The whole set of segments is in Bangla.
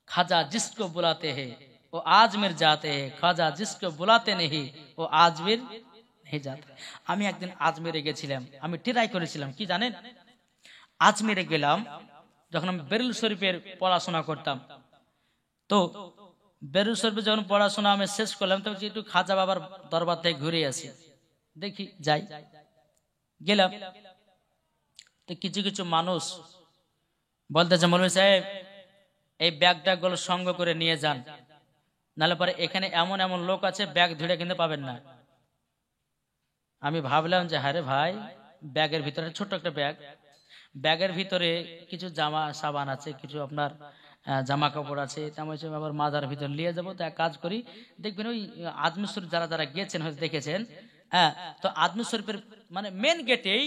खाजा जिसको बुलाते हैं वो आजमेर जाते हैं, खाजा जिसको बुलाते नहीं वो आजमेर नहीं जाते। আমি একদিন আজমেরে গেছিলাম, আমি ট্রাই করেছিলাম কি জানেন, আজমেরে গেলাম যখন আমি বেরুল শরীফের পড়াশোনা করতাম। তো বেরুল শরীফে যখন পড়াশোনা আমি শেষ করলাম তো একটু খাজা বাবার দরবার থেকে ঘুরে আসি, দেখি যাই। গেলাম তো কিছু কিছু মানুষ বলতেছে মৌলভী সাহেব এই ব্যাগ ট্যাগ গুলো সঙ্গ করে নিয়ে যান, নাহলে পরে এখানে এমন এমন লোক আছে ব্যাগ ধরে কিনতে পাবেন না। আমি ভাবলাম যে হ্যাঁ রে ভাই, ব্যাগের ভিতরে ছোট্ট একটা ব্যাগ, ব্যাগের ভিতরে কিছু জামা সাবান আছে, কিছু আপনার জামা কাপড় আছে, তেমন আবার মাজার ভিতরে নিয়ে যাবো। তো এক কাজ করি, দেখবেন ওই আজমির শরীফ যারা যারা গিয়েছেন হয়তো দেখেছেন, হ্যাঁ, তো আজমির শরীফের মানে মেন গেটেই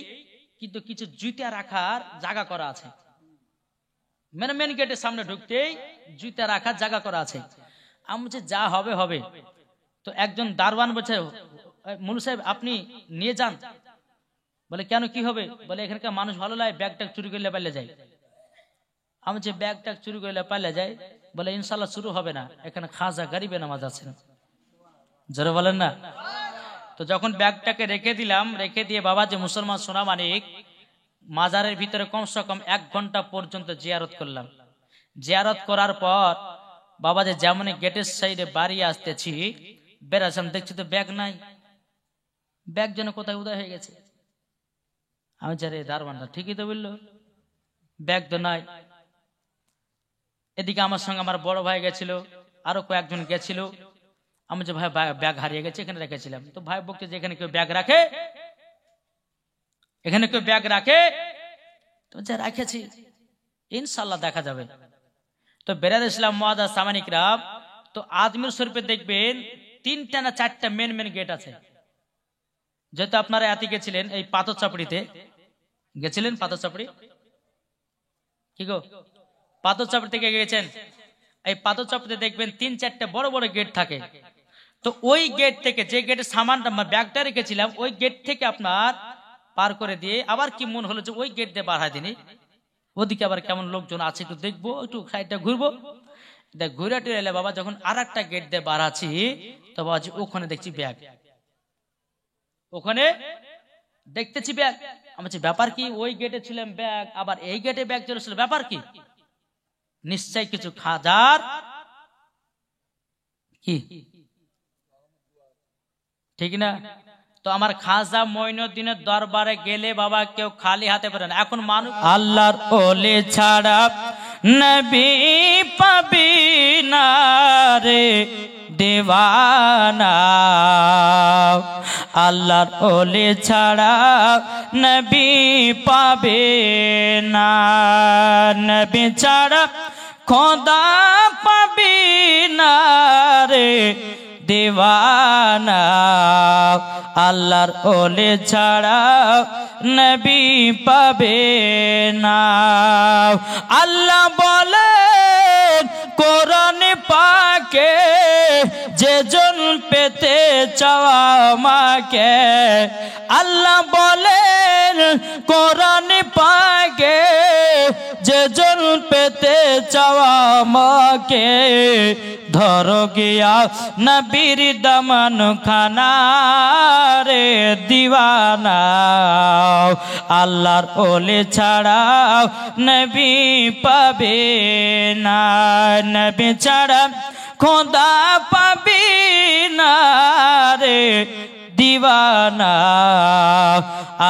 কিন্তু কিছু জুতা রাখার জায়গা করা আছে, মানে মেন গেটের সামনে ঢুকতেই জুতা রাখার জায়গা করা আছে। আমি বলছি যা হবে হবে। তো একজন দারওয়ান বলছে মুলু সাহেব আপনি নিয়ে যান। বলে কেন কি হবে? বলে এখানকার মানুষ ভালো লাগে, ব্যাগ ট্যাগ চুরি করলে পালিয়ে যায়। আমি বলছি ব্যাগ ট্যাগ চুরি করলে পালিয়ে যায়? বলে ইনশাল্লাহ শুরু হবে না, এখানে খাজা গরিবে নামাজ আছে। জোরে বলেন না। তো যখন ব্যাগটাকে রেখে দিলাম, রেখে দিয়ে বাবা যে মুসলমান সোনা মানিক মাজারের ভিতরে কমসে কম 1 ঘন্টা পর্যন্ত জিয়ারত করলাম। জিয়ারত করার পর বাবা যে যেমন গেটের সাইডে বাড়ি আসতেছি, বেরাসাম দেখছি তো ব্যাগ নাই, ব্যাগ যেন কোথায় উদয় হয়ে গেছে। আমি জানি দারওয়ানটা ঠিকই তো বললো, ব্যাগ তো নাই। এদিকে আমার সঙ্গে আমার বড় ভাই গেছিল, আরো কয়েকজন গেছিল। আমি যে ভাই ব্যাগ হারিয়ে গেছে, এখানে রেখেছিলাম। তো ভাই বলছে যে এখানে কেউ ব্যাগ রাখে, এখানে কেউ ব্যাগ রাখে? তো যা রাখেছি ইনশাল্লাহ দেখা যাবে। তো বেরার ইসলাম মুআদ্দাস সামানিকরা, তো আজমির শরীফে দেখবেন 3টা না 4টা মেন মেন গেট আছে। যেহেতু আপনারা এতে গেছিলেন, এই পাথর চাপড়িতে গেছিলেন, পাথর চাপড়ি কি গো, পাথর চাপড়ি থেকে গেছেন, এই পাথর চাপড়িতে দেখবেন 3-4টা বড় বড় গেট থাকে। তো ওই গেট থেকে, যে গেটের সামানটা ব্যাগটা রেখেছিলাম, ওই গেট থেকে আপনার পার করে দিয়ে আবার কি মন হলো যে ওই গেট দিয়ে বার হয় দিনি, ওদিকে আবার কেমন লোকজন আছে একটু দেখবো, একটু সাইডটা ঘুরবো। দেখ ঘুরে টুরে এলে বাবা যখন আর একটা গেট দিয়ে বার আছি, তো বাবা ওখানে দেখছি ব্যাগ, ওখানে দেখতেছি ব্যাগ। আমি বলছি ব্যাপার কি? ওই গেটে ছিলাম ব্যাগ, আবার এই গেটে ব্যাগ চলেছিল, ব্যাপার কি? নিশ্চয় কিছু খাজার কি, ঠিক না? তো আমার খাজা মঈনুদ্দিনের দরবারে গেলে বাবা কেউ খালি হাতে পারে না। এখন মানুষ আল্লাহর ওলি ছাড়া নবী পাবি না রে দেওয়ানা, আল্লাহর ওলি ছাড়া নবী পাবে না, নবী ছাড়া খোদা পাবি না রে দেওয়ানা, আল্লাহর ওলি ছাড়া নবী পাবে না। আল্লাহ বলেন কোরআন পাকে, যেজন পেতে চাওয়া আমাকে, আল্লাহ বলেন কোরআন পাকে, যেজন পেতে চাওয়া আমাকে, ধরো গিয়া নবীর দামান খানা রে দিওয়ানা, আল্লাহর ওলি ছাড়া নবী পাবে না, নবী ছাড়া খোদা পাবি না রে দিওয়ানা,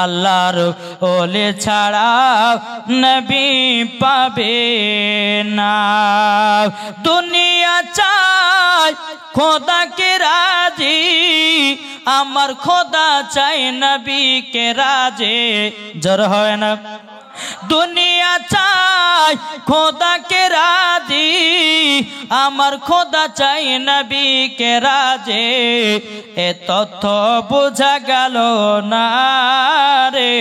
আল্লাহর ওলি ছাড়া নবী পাবে না। দুনিয়া চাই খোদাকে রাজি, আমার খোদা চাই নবীকে রাজে। জোর হয় না? দুনিয়া চাই খোদাকে রাজি, আমার খোদা চাই নবীকে রাজে। এ তথ্য বোঝা গেল না রে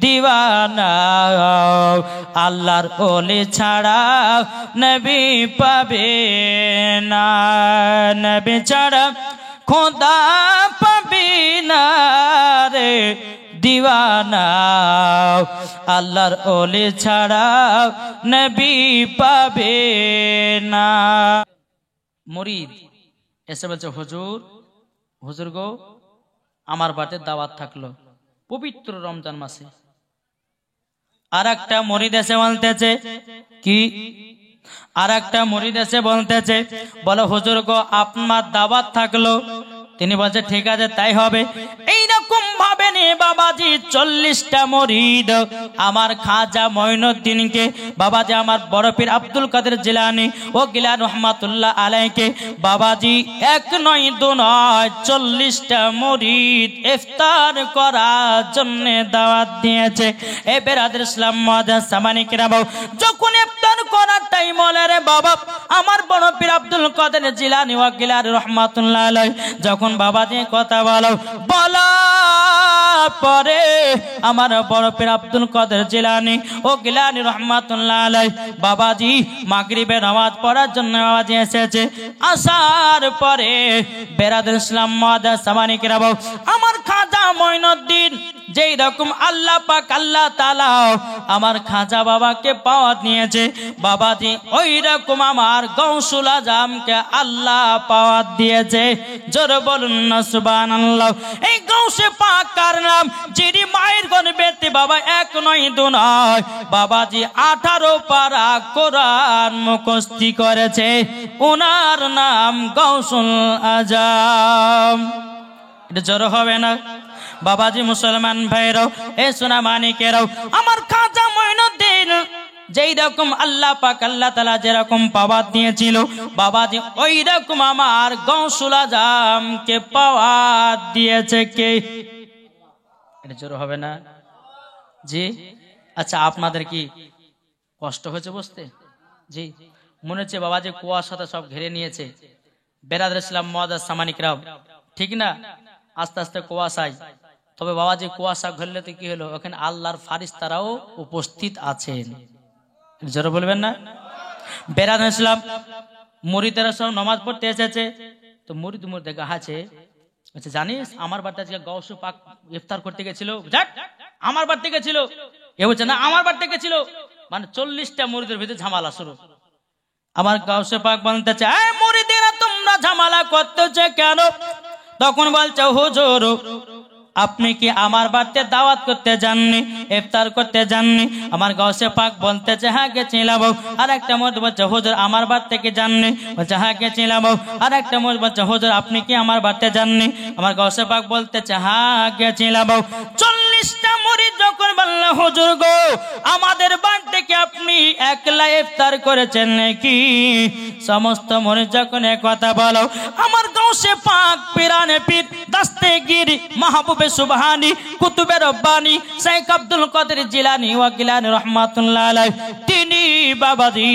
দিওয়ানা, আল্লাহর ওলি ছাড়া নবী পাবে না, নবী ছাড়া খোদা পাবি না রে দিওয়ানা, আল্লাহর ওলি ছাড়া নবী পাবে না। মুরিদ এসে বলছে হুজুর, হুজুর গো আমার বাড়িতে দাওয়াত থাকলো পবিত্র রমজান মাসে। আর একটা মুরিদ এসে বলতেছে কি, আর একটা মুরিদ এসে বলতেছে বলো হুজুর গো আপনার দাওয়াত থাকলো। তিনি বলছে ঠিক আছে তাই হবে। এইরকম ভাবে নিয়ে বাবাজি 40টা মুরিদ আমার খাজা মঈনুদ্দিনকে, বাবাজি আমার বড় পীর আব্দুল কাদের জিলানী ও গিলানী রহমাতুল্লাহ আলাইহিকে বাবাজি 1 নয় 2 নয় 40টা মুরিদ ইফতার করার জন্য দাওয়াত দিয়েছে। এ বেরাদর ইসলাম মুআজ্জাজ সামানি কিরাম, যখন ইফতার করার টাইম হলো রে বাবা, আমার বড় পীর আব্দুল কাদের জিলানী ও গিলানী রহমাতুল্লাহ আলাইহি যখন বাবাজি কথা বলা পরে আমার বড় পীর আব্দুল কাদের জিলানী ও গিলানী রহমাতুল্লাহ আলাইহি বাবাজি মাগরিবের নামাজ পড়ার জন্য বাবাজি এসেছে। আসার পরে বেরাদর ইসলাম মুআজ্জাজ সামানি কিরাম, আমার খাজা মঈনুদ্দিন যেই রকম আল্লাহ পাক আল্লাহ তাআলা আমার খাজা বাবাকে পাওয়া নিয়েছে বাবাজি, ওই রকম আমার গৌসুল আজমকে আল্লাহ পাওয়া দিয়েছে। জোরে বলুন না সুবহানাল্লাহ। এই গৌসে পাক কার নাম, যিনি মায়ের গর্ভেতে বাবা 1 নয় 2 নয় বাবাজি 18 পারা কোরআন মুখস্থ করেছে, ওনার নাম গৌসুল আজম। এটা জোরে হবে না বাবাজি? মুসলমান ভাইরাও এ সোনা মানিকেরাও, আমার খাজা মঈনুদ্দিন যেই রকম আল্লাহ পাক আল্লাহ তাআলা যেরকম পাওয়া দিয়েছিল বাবাজি, ওই রকম আমার গৌসুল আজমকে পাওয়া দিয়েছে কে? এটা জোর হবে না জি? আচ্ছা আপনাদের কি কষ্ট হয়েছে বুঝতে? জি মনে হচ্ছে বাবাজি কুয়ার সাথে সব ঘিরে নিয়েছে। বেরাদর ইসলাম মুআজ্জাজ সামানি কিরাম, ঠিক না? আস্তে আস্তে কুয়াশায়, তবে বাবাজি কুয়াশা ঘুরলে তো কি হলো, ওখানে আল্লাহর ফারিস্তারাও উপস্থিত আছেন। জোরে বলবেন না? বেরাদর ইসলাম মুরিদেরা সব নামাজ পড়তে এসেছে, তো মুরিদ দেখা আছে, আচ্ছা জানিস আমার বাড়িতে আজকে গাউসে পাক ইফতার করতে গেছিল, যাক আমার বাড়িতে গেছিল, এ বলছে না আমার বাড়িতে গেছিল, মানে 40টা মুরিদের ভিতরে ঝামেলা শুরু। আমার গাউসে পাক বলতেছে এই মুরিদেরা তোমরা ঝামেলা করতেছে কেন? তখন বলছে হুজুর আপনি কি আমার বাড়িতে দাওয়াত করতে যাননি, ইফতার করতে যাননি? আমার গাউসে পাক বলতেছে হ্যাঁ গেছিলাম। আর একটা মুরিদ বলছে হুজুর আমার বাড়ি থেকে যাননি, বলছে হ্যাঁ গেছিলাম। আর একটা মুরিদ বলছে হুজুর আপনি কি আমার বাড়িতে যাননি? আমার গাউসে পাক বলতেছে হ্যাঁ গেছিলাম। 40টা মুরিদ যখন বলল হুজুর গো আমাদের বাড়ি থেকে আপনি একলা ইফতার করেছেন নাকি? সমস্ত মুরিদ যখন কথা বলো, আমার গাউসে পাক পিরানে পীর দস্তগীর মাহবুবে সুবহানী কুতুবে রব্বানী শেখ আব্দুল কাদের জিলানী ওয়া গিলানী রহমাতুল্লাহ আলাইহি তিনি বাবাজি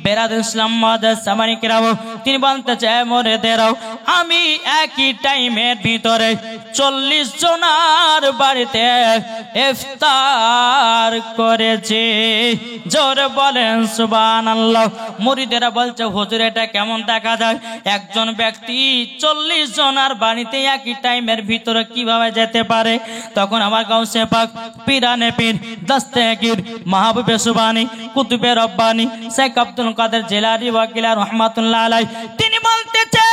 বেরাদর ইসলাম মুআজ্জাজ সামানি কিরাম, তিনি বলতেছে মুরিদেরাও আমি একই টাইমের ভিতরে 40 জনার বাড়িতে ইফতার করেছি। জোরে বলেন সুবহানাল্লাহ। মুরিদেরা বলছে হুজুর এটা কেমন দেখা যায়, একজন ব্যক্তি 40 জনার বাড়িতে একই টাইমের ভিতরে কিভাবে যেতে পারে? তখন আমার গাউসে পাক পিরানে পীর দস্তগীর মাহবুবে সুবহানী কুতুবে রব্বানী শেখ আব্দুল কাদের জিলানী ওয়া গিলানী রহমাতুল্লাহ আলাইহি তিনি বলতেছে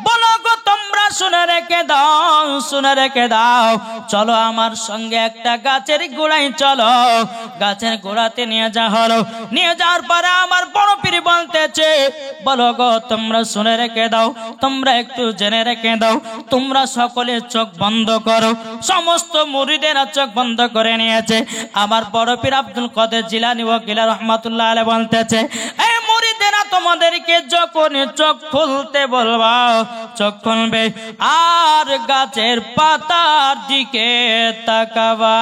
বলো গো তোমরা শুনে রেখে দাও, শুনে রেখে দাও, চলো আমার সঙ্গে একটা গাছের গোড়ায় চলো। গাছের গোড়াতে নিয়ে যা হলো, নিয়ে যাওয়ার পরে আমার বড় পীর বলতেছে বলো গো তোমরা শুনে রেখে দাও, তোমরা একটু জেনে রেখে দাও, তোমরা সকলে চোখ বন্ধ করো। সমস্ত মুরিদেরা চোখ বন্ধ করে নিয়েছে। আমার বড় পীর আব্দুল কাদের জিলানী ওয়া গিলানী রহমাতুল্লাহ আলাইহি বলতেছে এই মুরিদেরা তোমাদেরকে যখন চোখ খুলতে বলবা চোখ খুলবে আর গাছের পাতার দিকে তাকাবা।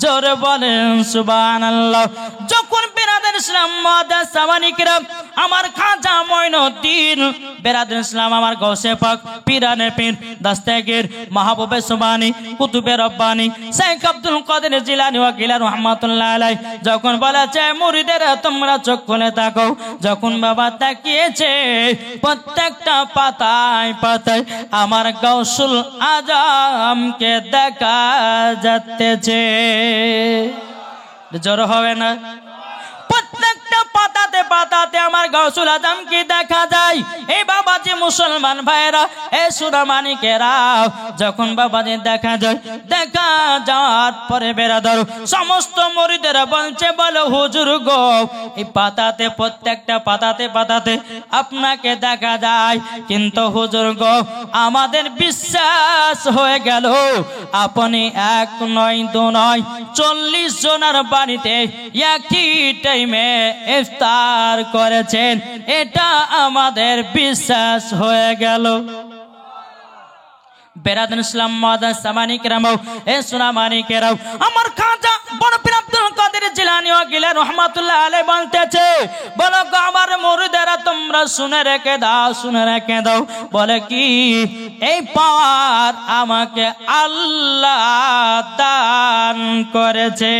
জোরে বলেন সুবহানাল্লাহ। যখন বেরাদর ইসলাম মুআজ্জাজ সামানি কিরাম আমার খাজা মঈনুদ্দিন বেরাদর ইসলাম আমার গাউসে পাক পিরানে পীর দস্তগীর মাহবুবে সুবহানী কুতুবে রব্বানী শেখ আব্দুল কাদের জিলানী ওয়া গিলানী রহমাতুল্লাহ আলাইহি যখন বলেছে মুরিদেরা তোমরা চোখ খুলে তাকাও, যখন বাবা তাকিয়েছে প্রত্যেকটা পাতায় পাতায় আমার গাউসুল আজমকে দেখা যাচ্ছে। জোর হবে না? প্রত্যেকটা পাতা পাতাতে পাতাতে আমার গাউসুল আজমকে দেখা যায়। এই বাবাজি মুসলমান ভাইরা, এই সুনামানিকেরা, যখন বাবাজি দেখা যায়, দেখা যাওয়ার পরে বেরাদর সমস্ত মুরিদেরা বলছে, বলো হুজুর গো, এই পাতাতে প্রত্যেকটা পাতাতে পাতাতে আপনাকে দেখা যায়, কিন্তু হুজুর গো আমাদের বিশ্বাস হয়ে গেল আপনি এক নয় দু নয় 40 জনের বাড়িতে একই টাইমে ইফতার করেছেন, এটা আমাদের বিশ্বাস হয়ে গেল। বেরাদান ইসলাম মাদাস সামানিকরাম, এ সুনামানিকেরাও, আমার খাজা বড় পীর আব্দুল কাদের জিলানী ওয়া গিলা রাহমাতুল্লাহ আলাইহি বলতেছে, বলো গো আমার মুরিদেরা তোমরা শুনে রেখে দাও, শুনে রেখে দাও। বলে কি, এই পাওয়ার আমাকে আল্লাহ দান করেছে।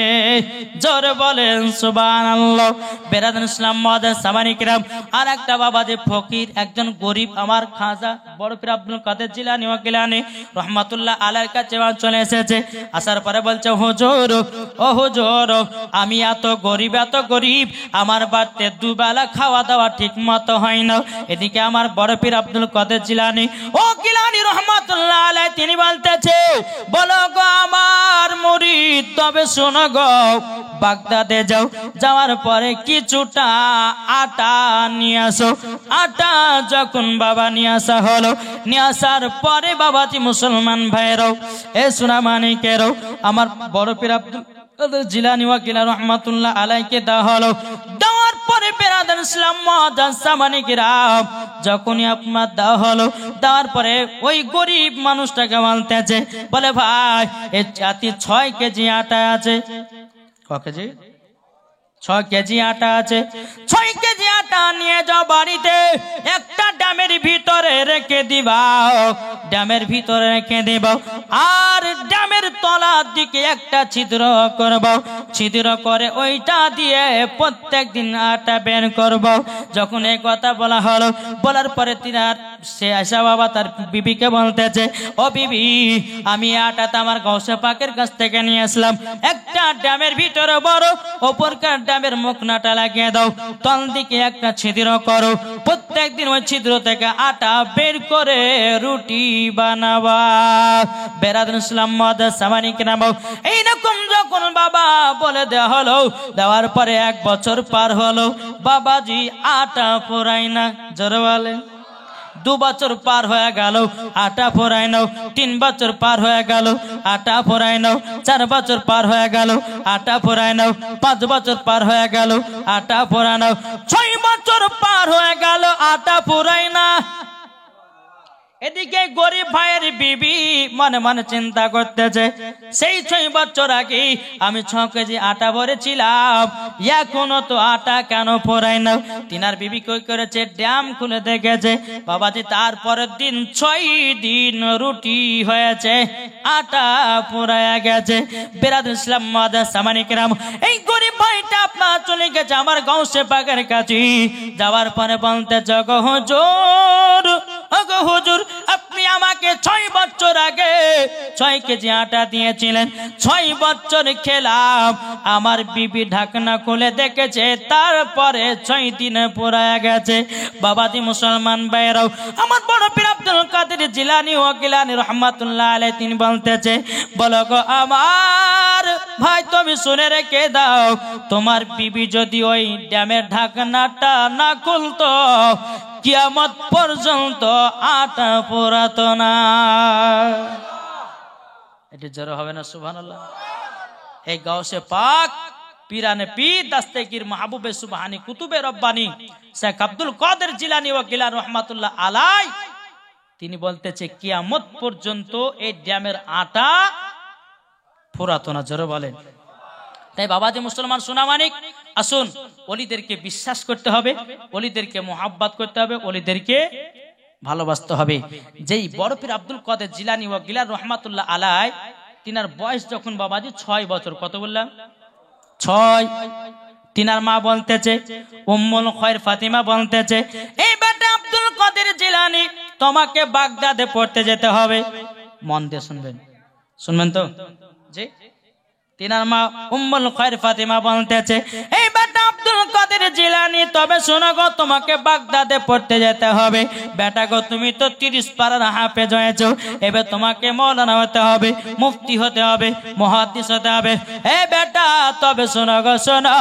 জোরে বলেন সুবহানাল্লাহ। বেরাদান ইসলাম মাদাস সামানিকরাম, আর একটা বাবা যে ফকির, একজন গরিব আমার খাজা বড় পীর আব্দুল কাদের জিলানী ওয়া গিলানী রহমাতুল্লাহ আলাইহির কাছে চলে এসেছে। আসার পরে বলছে, হুজুর ও হুজুর, আমি এত গরিব আমার বাড়িতে দুবেলা খাওয়া দাওয়া ঠিক মতো হয় না। এদিকে আমার বড় পীর আব্দুল কাদের জিলানী ও গিলানী রহমাতুল্লাহ আলাইহি তিনি বলতেছে, বলো গো আমার মুরিদ, তবে শোনো গো, বাগদাদে যাও, যাওয়ার পরে কিছুটা আটা নিয়ে আসো। আটা যখন বাবা নিয়ে আসা হলো, নিয়ে আসার পরে বাবাজি মুসলমান ভাইরাও, এ সুনামানিকেরাও, আমার বড় পীর আব্দুল কাদের জিলানী ওয়া গিলা রাহমাতুল্লাহ আলাইহিকে দেওয়া হলো। দেওয়ার পরে বেরাদান ইসলাম মাদাস সামানিকেরাম, যখনই আপনার দেওয়া হলো, দেওয়ার পরে ওই গরিব মানুষটাকে বলতেছে, বলে ভাই এই জাতি 6 কেজি আটা আছে। ক কেজি? 6 কেজি আটা আছে। 6 কেজি আটা নিয়ে যাও বাড়িতে, একটা ড্যামের ভিতরে রেখে দিবা, ড্যামের ভিতরে রেখে দেব, আর ড্যামের তলার দিকে একটা ছিদ্র করব, ছিদ্র করে ওইটা দিয়ে প্রত্যেক দিন আটা বের করব। যখন এই কথা বলা হলো, বলার পরে সে আয়সা বাবা তার বিবিকে বলতেছে, ও বিবি, আমি আটাটা আমার গাউসে পাকের কাছ থেকে নিয়ে আসলাম, একটা ড্যামের ভিতরে বড়, ওপরকার ড্যামের মুখনাটা লাগিয়ে দাও, তল দিকে একটা ছিদ্র করো, প্রত্যেক দিন ওই ছিদ্র থেকে আটা বের করে রুটি বানাবা। বেরাদান ইসলাম মাদাস সামানিকরাম, এইরকম যখন বাবা বলে দেওয়া হলো, দেওয়ার পরে 1 বছর পার হলো, বাবাজি আটা ফোরাই না। জোরে বলে। 2 বছর পার হয়ে গেল, আটা ফোরাই নাও। 3 বছর পার হয়ে গেল, আটা ফোরাই নাও। 4 বছর পার হয়ে গেল, আটা ফোরাই নাও। 5 বছর পার হয়ে গেল, আটা ফোরাই নাও। 6 বছর পার হয়ে গেল, আটা ফোরাই না। এদিকে গরিব ভাইয়ের বিবি মনে মনে চিন্তা করতেছে, সেই 6 বছর আগে আমি 6 কেজি আটা ভরেছিলাম, এখনো তো আটা কেন ফোরাই না। তিনার বিবি কই করেছে, ড্যাম খুলে দেখেছে, বাবাজি তারপরের দিন 6 দিন রুটি হয়েছে, আটা ফোরাইয়া গেছে। বেরাদান ইসলাম মাদাস সামানিকরাম, এই গরিব ভাইটা আপনার চলে গেছে আমার গাউসে পাকের কাছে। যাওয়ার পরে বলতে, গো হুজুর, গো হুজুর, আপনি আমাকে 6 বছর আগে 6 কেজি আটা দিয়েছিলেন, 6 বছর খেলাম, আমার বিবি ঢাকনা খুলে দেখেছে, তারপরে 6 দিনে পুরায়া গেছে। বাবাজি মুসলমান ভাইরাও, আমার বড় পীর আব্দুল কাদের জিলানী ওয়া গিলানী রহমাতুল্লাহ আলাইহি তিনি বলতেছে, বলো গো আমার ভাই, তুমি শুনে রেখে দাও, তোমার বিবি যদি ওই ড্যামের ঢাকনাটা না খুলতো, কিয়ামত পর্যন্ত আটা পোড়াতো না। এটি জোরে হবে না সুবহানাল্লাহ? এই গাউসে পাক পীরানে পীর দাস্তেগীর মাহবুবে সুবহানী কুতুবে রব্বানী শেখ আব্দুল কাদের জিলানী ওয়া গিলানী রাহমাতুল্লাহ আলাইহি তিনি বলতেছে, কিয়ামত পর্যন্ত এই ড্যামের আটা পোড়াতো না। জোরে বলেন। তাই বাবাজি মুসলমান সোনামানিক, আসুন ওলিদেরকে বিশ্বাস করতে হবে, ওলিদেরকে মোহাব্বত করতে হবে, ওলিদেরকে ভালোবাসতে হবে। যেই বড় পীর আব্দুল কাদের জিলানী ওয়া গিলানী রহমাতুল্লাহ আলাইহি তিনার বয়স যখন বাবাজি 6 বছর, কত বললাম? 6। তিনার মা বলতেছে, উম্মুল খয়র ফাতিমা বলতেছে, এই বেটা আব্দুল কাদের জিলানী, তোমাকে বাগদাদে পড়তে যেতে হবে। মন দিয়ে শুনবেন, শুনবেন তো? জি। তিনার মা উম্মুল খয়র ফাতিমা বলতেছে, এই বেটা আব্দুল কাদের জিলানী, তবে শোনো গো, তোমাকে বাগদাদে পড়তে যেতে হবে। বেটা গো, তুমি তো 30 পারার হাফেজ হয়েছো, এবার তোমাকে মৌলানা হতে হবে, মুফতি হতে হবে, মুহাদ্দিস হতে হবে। এ বেটা, তবে শোনো গো, শোনো,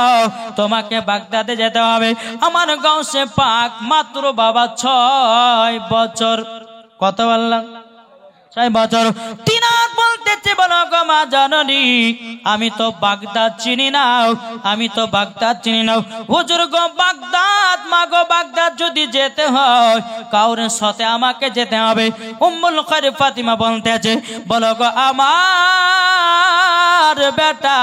তোমাকে বাগদাদে যেতে হবে। আমার গাউসে পাক মাত্র বাবা 6 বছর, কত বললাম? 6 বছর। তিনার বলতেছে, বলো গো মা জননী, আমি তো বাগদাদ চিনি না, আমি তো বাগদাদ চিনি না। হুজুর গো, বাগদাদ, মা গো, বাগদাদ যদি যেতে হয় কাউরের সাথে আমাকে যেতে হবে। উম্মুল খায়র ফাতিমা বলতেছে, বলো গো আমার বেটা,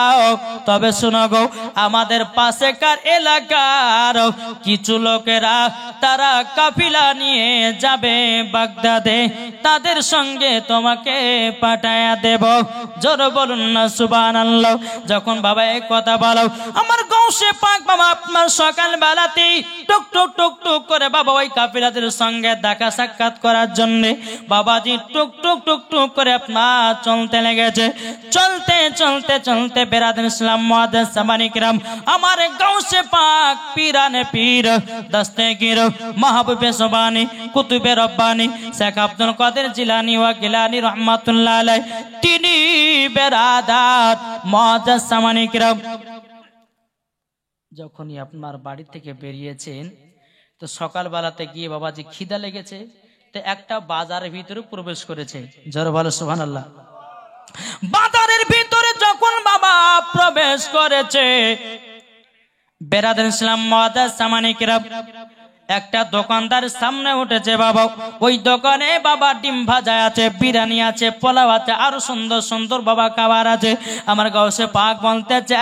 তবে শোনো গো, আমাদের পাশেকার এলাকার কিছু লোকেরা তারা কাফিলা নিয়ে যাবে বাগদাদে, তাদের সঙ্গে তোমাকে পাঠায়া দেব। জোর বলুন না সুবহানাল্লাহ। যখন বাবা এই কথা বলো, আমার গাউসে পাক বাবা আপনার সকাল বেলাতেই টুক টুক টুক টুক করে বাবা ওই কাফিলাদের সঙ্গে দেখা সাক্ষাৎ করার জন্য বাবাজি টুক টুক টুক টুক করে আপনার চলতে লেগেছে। চলতে চলতে চলতে বেরাদার ইসলাম মুআদ্দাস সামানি কিরাম, আমার গাউসে পাক পীরানে পীর দস্তগীর মাহবুবে সুবহানি কুতুবে রব্বানি শেখ আব্দুল কাদের জিলানী ওয়া গিলানী রহমাতুল্লাহ আলাইহি, তিনি বেরাদার মুআদ্দাস সামানি কিরাম যখনই আপনার বাড়ি থেকে বেরিয়েছেন, তো সকালবেলাতে গিয়ে বাবাজি খিদা লেগেছে, তো একটা বাজারের ভিতরে প্রবেশ করেছে। জোরে বলো সুবহানাল্লাহ। বাজারের ভিতরে যখন বাবা প্রবেশ করেছে, বেরাদার ইসলাম মুআদ্দাস সামানি কিরাম, একটা দোকানদার সামনে উঠেছে বাবা। ওই দোকানে বাবা ডিম ভাজা আছে, বিরিয়ানি আছে, পোলাও আছে, আরো সুন্দর সুন্দর বাবা খাবার আছে। আমার গাউসে পাক বলতেছে,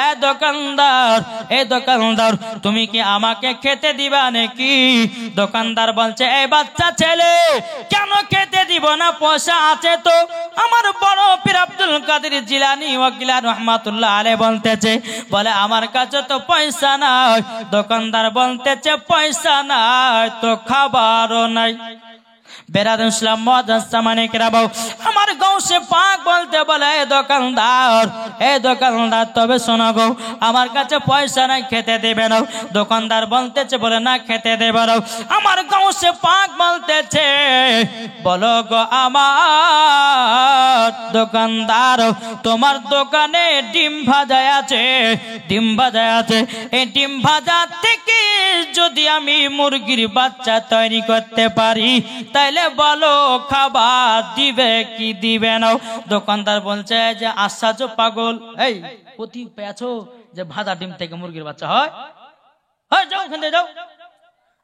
এ দোকানদার, তুমি কি আমাকে খেতে দিবা নাকি? দোকানদার বলছে, এই বাচ্চা ছেলে, কেন খেতে দিব না? পয়সা আছে তো। আমার বড় পীর আব্দুল কাদের জিলানী ওয়া গিলানী রহমাতুল্লাহ আলাইহি বলতেছে, বলে আমার কাছে তো পয়সা নাই। দোকানদার বলতেছে, পয়সা নাই তো খাবারও নাই। বেরাদার ইসলাম মুআদ্দাস সামানি কিরাম, আমার গাউসে পাক বলতে বলে, এ দোকানদার, তবে শোনো গো, আমার কাছে পয়সা নাই, খেতে দেবে না? দোকানদার বলতেছে, বলে না, খেতে দেবে না। আমার গাউসে পাক বলতেছে, বলো গো আমার দোকানদার, তোমার দোকানে ডিম ভাজা আছে, এই ডিম ভাজা থেকে যদি আমি মুরগির বাচ্চা তৈরি করতে পারি, তাইলে বলো খাবার দিবে কি দিবে না? দোকানদার বলছে যে, আশ্চর্য পাগল, এই প্রতি পেয়েছো যে ভাজা ডিম থেকে মুরগির বাচ্চা হয়? যাও ওখান থেকে যাও।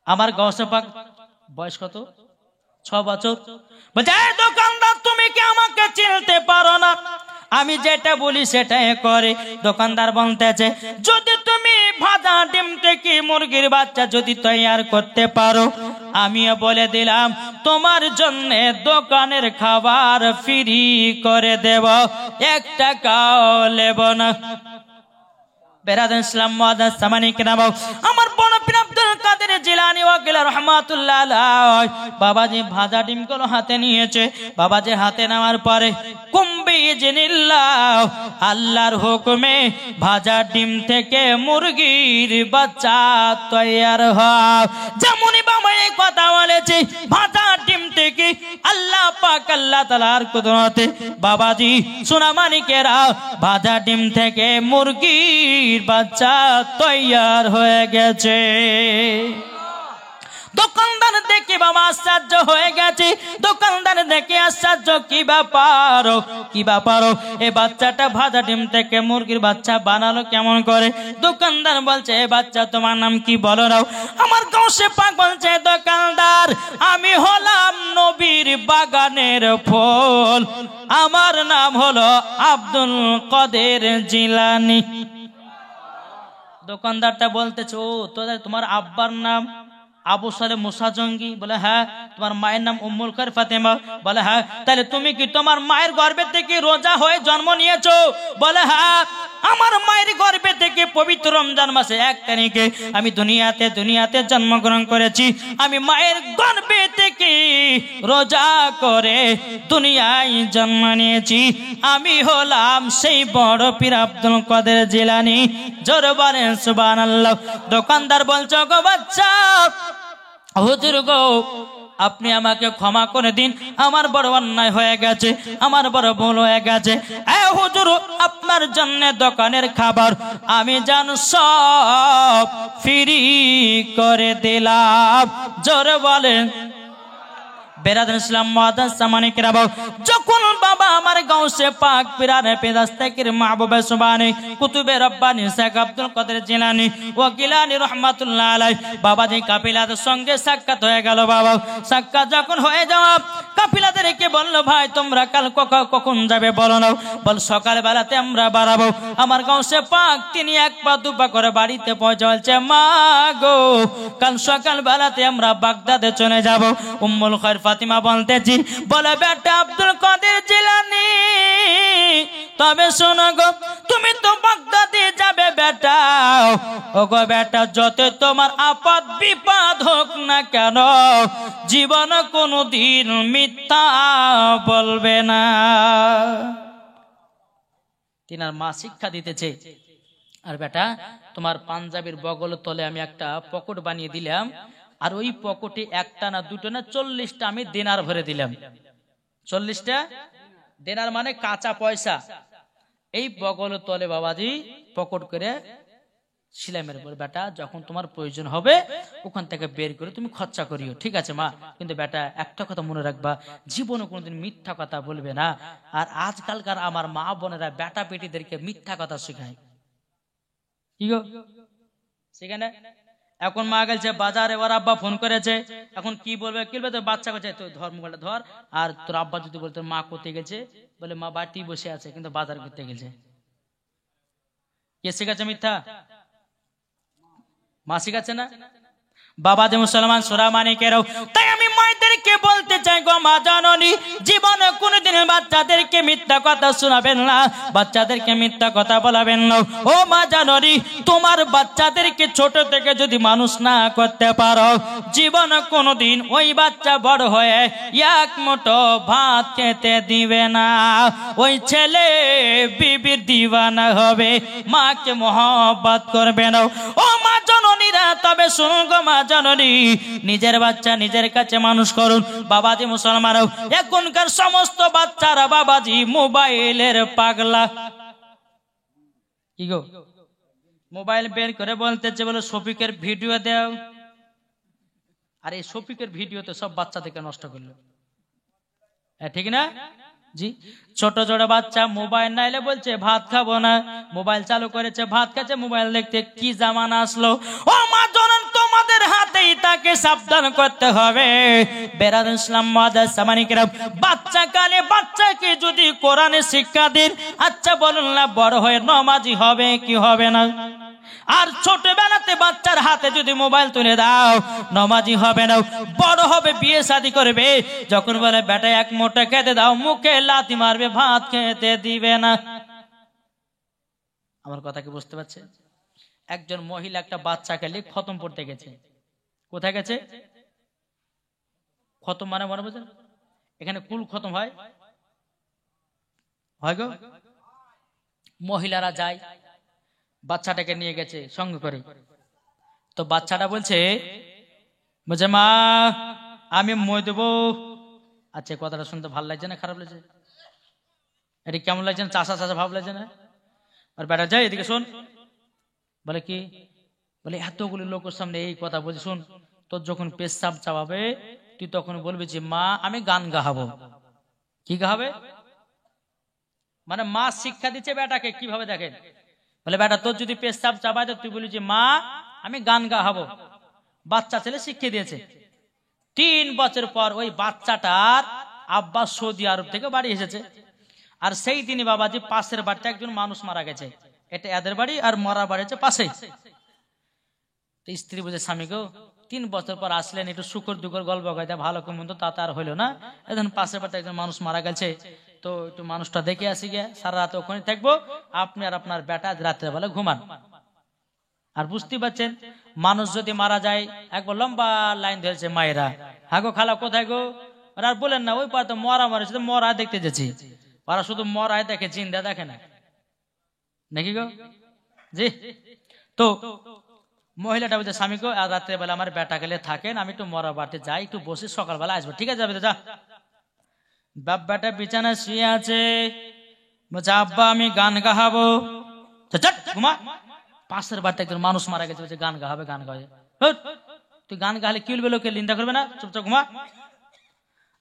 আমার গাউসে পাক বয়স কত? 6 বছর। বলছে, দোকানদার, তুমি কি আমাকে চিনতে পারো না? আমি যেটা বলি সেটাই করে। দোকানদার বলতেছে, যদি তুমি ভাজা ডিম থেকে মুরগির বাচ্চা যদি তৈয়ার করতে পারো, আমিও বলে দিলাম তোমার জন্য দোকানের খাবার ফ্রি করে দেব, 1 টাকাও নেব না। বেরাদার ইসলাম মুআদ্দাস সামানি কিরাম, আমার বড় পীর আব্দুল কাদের জিলানী ওয়া গিলানী রহমাতুল্লাহ আলাইহি বাবাজি ভাজা ডিমগুলো হাতে নিয়েছে। বাবাজি হাতে নেওয়ার পরে কুম্বি ইজনিল্লাহ, আল্লাহর হুকুমে ভাজা ডিম থেকে মুরগির বাচ্চা তৈয়ার হয়। যেমনই বাবা এই কথা বলেছে, ভাজা ডিম থেকে আল্লাহ পাক আল্লাহ তাআলার কুদরতে বাবাজি সোনামানিকেরা ভাজা ডিম থেকে মুরগির বাচ্চা তৈয়ার হয়ে গেছে। দোকানদার দেখে বাবা আশ্চর্য হয়ে গেছে। দোকানদার দেখে আশ্চর্য, কি ব্যাপার, এই বাচ্চাটা ভাজা ডিম থেকে মুরগির বাচ্চা বানালো কেমন করে? দোকানদার বলছে, এ বাচ্চা তোমার নাম কি বলো নাও? আমার গাউসে পাক বলছে, দোকানদার, আমি হলাম নবীর বাগানের ফুল, আমার নাম হলো আব্দুল কাদের জিলানী। দোকানদারটা বলতেছে, ও তোমার আব্বার নাম আবু সালেহ মুসা জঙ্গি? বলে হ্যাঁ। তোমার মায়ের নাম উম্মুল খায়র ফাতেমা? বলে হ্যাঁ। তাহলে তুমি কি তোমার মায়ের গর্ভে থেকে রোজা হয়ে জন্ম নিয়েছো? বলে হ্যাঁ। আমার মায়ের গর্ভে থেকে পবিত্র রমজান মাসে 1 তারিখে আমি দুনিয়াতে জন্মগ্রহণ করেছি। আমি মায়ের গর্ভে থেকে রোজা করে দুনিয়ায় জন্ম নিয়েছি। আমি হলাম সেই বড় পীর আব্দুল কাদের জিলানী। জোরে বলেন সুবহানাল্লাহ। দোকানদার বলছো গো বাচ্চা, হুজুর গো আপনি আমাকে ক্ষমা করে দিন, আমার বড় অন্যায় হয়ে গেছে, আমার বড় ভুল হয়ে গেছে। হুজুর আপনার জন্য দোকানের খাবার আমি জান সব ফ্রি করে দিলাম। জোরে বলেন বেরাদার ইসলাম মুআদ্দাস সামানিক রাবাও। যখন বাবা আমার গাউসে পাক পিরানে পেদাস্তাকির মাহবুবে সুবহানি কুতুবে রব্বানি শেখ আব্দুল কাদের জিলানী ও গিলানী রাহমাতুল্লাহ আলাইহি বাবাজি কাফিলাদের সঙ্গে সাক্ষাৎ হয়ে গেল। বাবা সাক্ষাৎ যখন হয়ে যাওয়া কাফিলাদেরকে বলল, ভাই তোমরা কাল কখন যাবে বলো না। বল সকাল বেলাতে আমরা বাড়াবো। আমার গাউসে পাক তিনি 1 পা 2 পা করে বাড়িতে পৌঁছালছে। মা গো কাল সকাল বেলাতে আমরা বাগদাদে চলে যাব। উম্মুল খায়র ফাতিমা বলতেছি, বলে বেটা আব্দুল কাদের জিলানী তবে শোনো গো তুমি তো বাগদাদে যাবে বেটা। ও গো বেটা যত তোমার আপদ বিপদ হোক না কেন জীবন কোনোদিন মিথ্যা বলবে না। তিনার মা শিক্ষা দিতেছে, আর বেটা তোমার পাঞ্জাবির বগল তলে আমি একটা পকেট বানিয়ে দিলাম, আর ওই পকেটে 1টা না 2টা না 40টা আমি দিনার ভরে দিলাম। 40টা দিনার মানে কাঁচা পয়সা। এই বগল তলে বাবাজি পকেট করে সিলামের পর বেটা যখন তোমার প্রয়োজন হবে ওখান থেকে বের করে তুমি খরচা করিও। ঠিক আছে মা, কিন্তু বেটা একটা কথা মনে রাখবা, জীবনে কোনোদিন মিথ্যা কথা বলবে না। আর আজকালকার আমার মা বোনেরা বেটা বেটিদেরকে মিথ্যা কথা শেখায়। কি গো সেখানে এখন মা গেছে বাজারে, ওর আব্বা ফোন করেছে, এখন কি বলবে তো বাচ্চা কাছে তো ধর মোবাইলটা ধর। আর তোর আব্বা যদি বলতো মা কোথায় গেছে, বলে মা বাড়িতে বসে আছে কিন্তু বাজার করতে গেছে। কে শিখাচ্ছে মিথ্যা? মা শিখাচ্ছে না? বাবা যে মুসলমান সোরা মানিকেরও। তাই আমি মায়েদেরকে বলতে চাই গো মা জননী, জীবনে কোনোদিন বাচ্চাদেরকে মিথ্যা কথা শোনাবেন না, বাচ্চাদেরকে মিথ্যা কথা বলাবেন না। ও মা জননী তোমার বাচ্চাদেরকে ছোট থেকে যদি মানুষ না করতে পারো, জীবনে কোনোদিন ওই বাচ্চা বড় হয়ে 1 মুঠো ভাত খেতে দিবে না। ওই ছেলে বিবির দিওয়ানা হবে, মাকে মহব্বত করবে না। ও মা জননীরা তবে শুনুন গো মা জননী, নিজের বাচ্চা নিজের কাছে মানুষ করুন। বাবাজি মুসলমানও এখনকার সমস্ত বাচ্চারা বাবাজি মোবাইলের পাগলা। কি গো মোবাইল বের করে বলতেছে বলে শফিকের ভিডিও দাও। আর এই শফিকের ভিডিওতে সব বাচ্চা থেকে নষ্ট করলো, ঠিক না জি? ছোট ছোট বাচ্চা মোবাইল নাইলে বলছে ভাত খাবো না, মোবাইল চালু করেছে ভাত খাচ্ছে মোবাইল দেখতে। কি জামানা আসলো! ও মা জনন তোমাদের হাতেই তাকে সাবধান করতে হবে। বেরাদার ইসলাম মুআদ্দাস সামানিকেরা, বাচ্চা কালে বাচ্চাকে যদি কোরআনে শিক্ষা দিন, আচ্ছা বলুন না বড় হয়ে নামাজি হবে কি হবে না? আর ছোটবেলাতে বাচ্চার হাতে যদি মোবাইল তুলে দাও, নামাজি হবে না, বড় হবে বিয়ে শাদী করবে, যখন বলে বেটা 1 মুঠো খেতে দাও মুখে লাথি মারবে, ভাত খেতে দিবে না। আমার কথা কি বুঝতে পারছে? একজন মহিলা একটা বাচ্চাকে নিয়ে খতম পড়তে গেছে। কোথায় গেছে? খতম মানে মনে বুঝেন এখানে কুল খতম হয় গো। মহিলারা যায়, বাচ্চাটাকে নিয়ে গেছে সঙ্গে করে। তো বাচ্চাটা বলছে মা আমি মই দেবো। আচ্ছা কথাটা শুনতে ভালো লাগছে না খারাপ লাগছে? এটা কেমন লাগছে না? চাষা চাষা ভাব লাগছে না? আর বেটা যাই এদিকে শোন। বলে কি? বলে এতগুলি লোকের সামনে এই কথা বলছি, শোন তোর যখন পেশাব চাপাবে তুই তখন বলবি যে মা আমি গান গাহাবো। কি গাহাবে? মানে মা শিক্ষা দিচ্ছে বেটাকে কিভাবে, দেখেন। বলে বেটা তোর যদি পেশাব চাপায় তুই বলি যে মা আমি গান গাহাবো। বাচ্চা ছেলে শিখিয়ে দিয়েছে। 3 বছর পর ওই বাচ্চাটার আব্বা সৌদি আরব থেকে বাড়ি এসেছে। আর সেই দিনই বাবাজি পাশের বাড়িতে একজন মানুষ মারা গেছে। এটা এদের বাড়ি আর মরা বাড়ি হচ্ছে পাশেই। স্ত্রী বুঝে স্বামীকেও 3 বছর পর আসলেন, একটু সুখর দুঃখর গল্প গাইতে ভালো মন্দ তা তার হইলো না। এখন পাশের বাড়িতে একজন মানুষ মারা গেছে। তো একটু মানুষটা দেখে আসি গে, সারা রাত ওখানে থাকবো, আপনি আর আপনার বেটা রাত্রে বেলা ঘুমান। আর বুঝতে পারছেন মানুষ যদি মারা যায় একবার লম্বা লাইন ধরেছে মায়েরা, হাগো খালা কোথায় গো, আর বলেন না ওই পারে তো মরা মারে, শুধু মরা দেখতে যাচ্ছি, ওরা শুধু মরায় দেখে, জিন্দা দেখে না নাকি গো জি। তো মহিলাটা বলছে স্বামীকে আর রাত্রে বেলা আমার বেটা গেলে থাকেন, আমি একটু মরা বাড়তে যাই, একটু বসে সকালবেলা আসবো। ঠিক আছে যাবে তো যা। বাপ বেটা বিছানায় শুয়ে আছে, বলছে আব্বা আমি গান গাহাবো। ঘুমা, পাশের বাড়িতে একজন মানুষ মারা গেছে, বলছে গান গাহাবে, গান গাবে। তুই গান গাহলে কি বলবে, লোকে নিন্দা করবে না, চুপচাপ ঘুমা।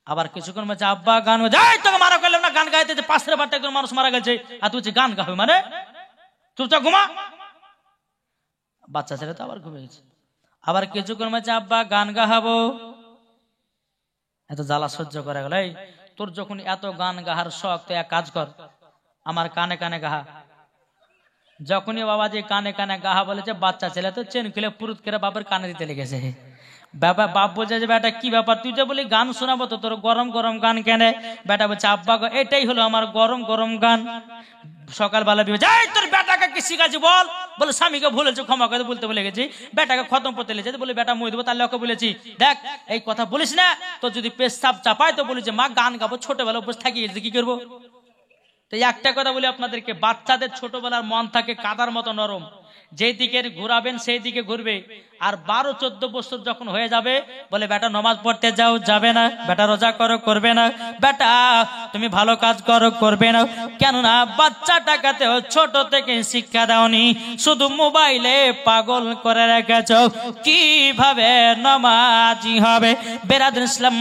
আবার কিছুক্ষণ বলছে আব্বা গান যাই, তোকে মারা করলাম না, গান গাইতে, পাশের বাড়িতে একজন মানুষ মারা গেছে আর তুই গান গাবে মানে, চুপচাপ ঘুমা। বাচ্চা ছেলে তো আবার ঘুমিয়ে গেছে। আবার কিছুক্ষণ বলছে আব্বা গান গাহাবো। এত জ্বালা সহ্য করে গেল। তোর যখন এত গান গাহার শখ, তো এক কাজ কর, আমার কানে কানে গাহা। যখনই বাবাজি কানে কানে গাহা বলেছে, বাচ্চা ছেলে তো চেন খুলে পুরুত করে বাপের কানে দিতে লেগেছে। বাপ বলছে যে বেটা কি ব্যাপার, তুই যে বলি গান শোনাবো, তো তোর গরম গরম গান কেন? বেটা বলছে আব্বা গো এটাই হলো আমার গরম গরম গান। সকালবেলা যাই তোর বেটাকে কি শিখাচ্ছি বল, বলে স্বামীকে ভুলেছে ক্ষমা করে বলতে বলে গেছি, বেটাকে খতম করতে লেগেছে, বলে বেটা মই দেবো, তার লোকে বলেছি দেখ এই কথা বলিস না, তো যদি পেশাব চাপায় তো বলেছে মা গান গাবো, ছোটবেলা বসে থাকি কি করবো। তো একটা কথা বলি আপনাদেরকে, বাচ্চাদের ছোটবেলার মন থাকে কাদার মতো নরম, যেই দিকে ঘুরাবেন সেই দিকে ঘুরবে। আর 12-14 বছর যখন হয়ে যাবে, বলে বেটা নামাজ পড়তে যাও, যাবে না, বেটা রোজা করো, করবে না, বেটা তুমি ভালো কাজ করো, করবে না। কেননা বাচ্চাটাকে ছোট থেকে শিক্ষা দাওনি, শুধু মোবাইলে পাগল করে রেখেছ কিভাবে নামাজি হবে। বেরাদুল ইসলাম